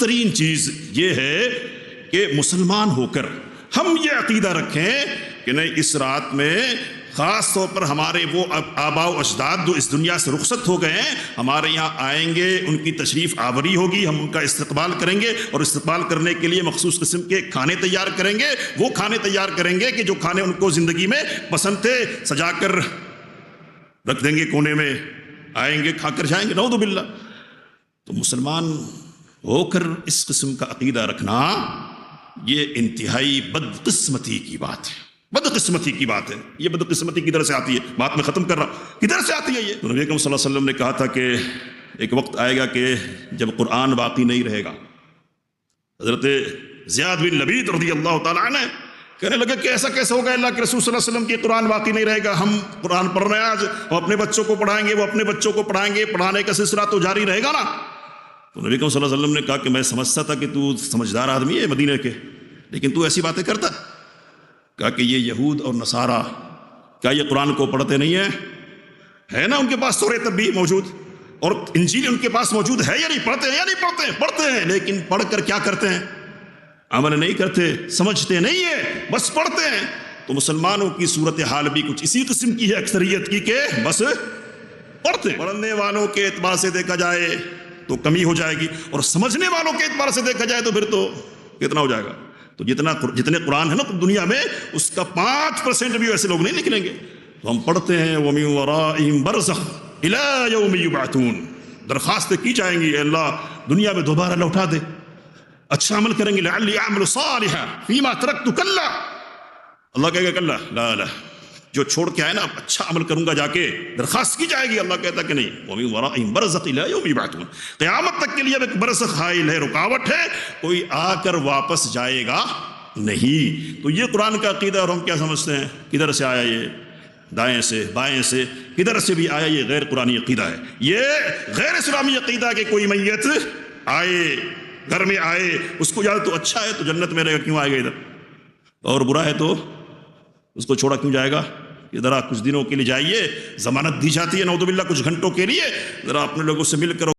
بدترین چیز یہ ہے کہ مسلمان ہو کر ہم یہ عقیدہ رکھیں کہ نہیں، اس رات میں خاص طور پر ہمارے وہ آباء و اجداد جو اس دنیا سے رخصت ہو گئے ہیں ہمارے یہاں آئیں گے، ان کی تشریف آوری ہوگی، ہم ان کا استقبال کریں گے، اور استقبال کرنے کے لیے مخصوص قسم کے کھانے تیار کریں گے، وہ کھانے تیار کریں گے کہ جو کھانے ان کو زندگی میں پسند تھے، سجا کر رکھ دیں گے کونے میں، آئیں گے کھا کر جائیں گے، نعوذ باللہ۔ تو مسلمان ہو کر اس قسم کا عقیدہ رکھنا یہ انتہائی بدقسمتی کی بات ہے، بدقسمتی کی بات ہے۔ یہ بدقسمتی کدھر سے آتی ہے؟ بات میں ختم کر رہا ہوں، کدھر سے آتی ہے یہ؟ تو نبی اکرم صلی اللہ علیہ وسلم نے کہا تھا کہ ایک وقت آئے گا کہ جب قرآن باقی نہیں رہے گا۔ حضرت زیاد بن لبید رضی اللہ تعالیٰ عنہ کہنے لگے کہ ایسا کیسے ہوگا، اللہ کے رسول صلی اللہ علیہ وسلم کی قرآن باقی نہیں رہے گا، ہم قرآن پڑھ رہے ہیں آج، وہ اپنے بچوں کو پڑھائیں گے، وہ اپنے بچوں کو پڑھائیں گے، پڑھانے کا سلسلہ تو جاری رہے گا نا۔ تو نبی اکرم صلی اللہ علیہ وسلم نے کہا کہ میں سمجھتا تھا کہ تو سمجھدار آدمی ہے مدینے کے، لیکن تو ایسی باتیں کرتا۔ کہا کہ یہ یہود اور نصارہ کیا یہ قرآن کو پڑھتے نہیں ہیں؟ ہے نا ان کے پاس توریت بھی موجود، اور انجیل ان کے پاس موجود ہے یا نہیں؟ پڑھتے ہیں یا نہیں پڑھتے ہیں؟ پڑھتے ہیں، لیکن پڑھ کر کیا کرتے ہیں؟ عمل نہیں کرتے، سمجھتے نہیں ہے، بس پڑھتے ہیں۔ تو مسلمانوں کی صورتحال بھی کچھ اسی قسم کی ہے اکثریت کی، کہ بس پڑھتے ہیں۔ پڑھنے والوں کے اعتبار سے دیکھا جائے تو کمی ہو جائے گی، اور سمجھنے والوں کے اعتبار سے دیکھا جائے تو پھر تو کتنا ہو جائے گا؟ تو جتنے قرآن ہے نا دنیا میں، اس کا 5% بھی ایسے لوگ نہیں نکلیں گے۔ تو ہم پڑھتے ہیں وَمِن وَرَائِهِمْ بَرْزَخٌ إِلَىٰ يَوْمِ يُبْعَثُونَ، درخواستیں کی جائیں گی، اے اللہ دنیا میں دوبارہ لوٹا دے، اچھا عمل کریں گے، لعلی اعمل صالحا فیما ترکت کلا، اللہ کہے گا کلا، لا لا، جو چھوڑ کے آئے نا اب اچھا عمل کروں گا، جا کے درخواست کی جائے گی۔ اللہ کہتا کہ نہیں، وَمِن وَرَائِهِمْ بَرْزَخٌ إِلَىٰ يَوْمِ يُبْعَثُونَ، قیامت تک کے لیے اب ایک برزخ حائل ہے، رکاوٹ ہے، کوئی آ کر واپس جائے گا نہیں۔ تو یہ قرآن کا عقیدہ، اور ہم کیا سمجھتے ہیں کدھر سے آیا یہ؟ دائیں سے بائیں سے کدھر سے بھی آیا، یہ غیر قرآنی عقیدہ ہے، یہ غیر اسلامی عقیدہ کہ کوئی میت آئے گھر میں آئے، اس کو یاد تو اچھا ہے تو جنت میں رہے گا، کیوں آئے گا ادھر، اور برا ہے تو اس کو چھوڑا کیوں جائے گا؟ ذرا کچھ دنوں کے لیے جائیے، ضمانت دی جاتی ہے نعوذ باللہ کچھ گھنٹوں کے لیے، ذرا اپنے لوگوں سے مل کر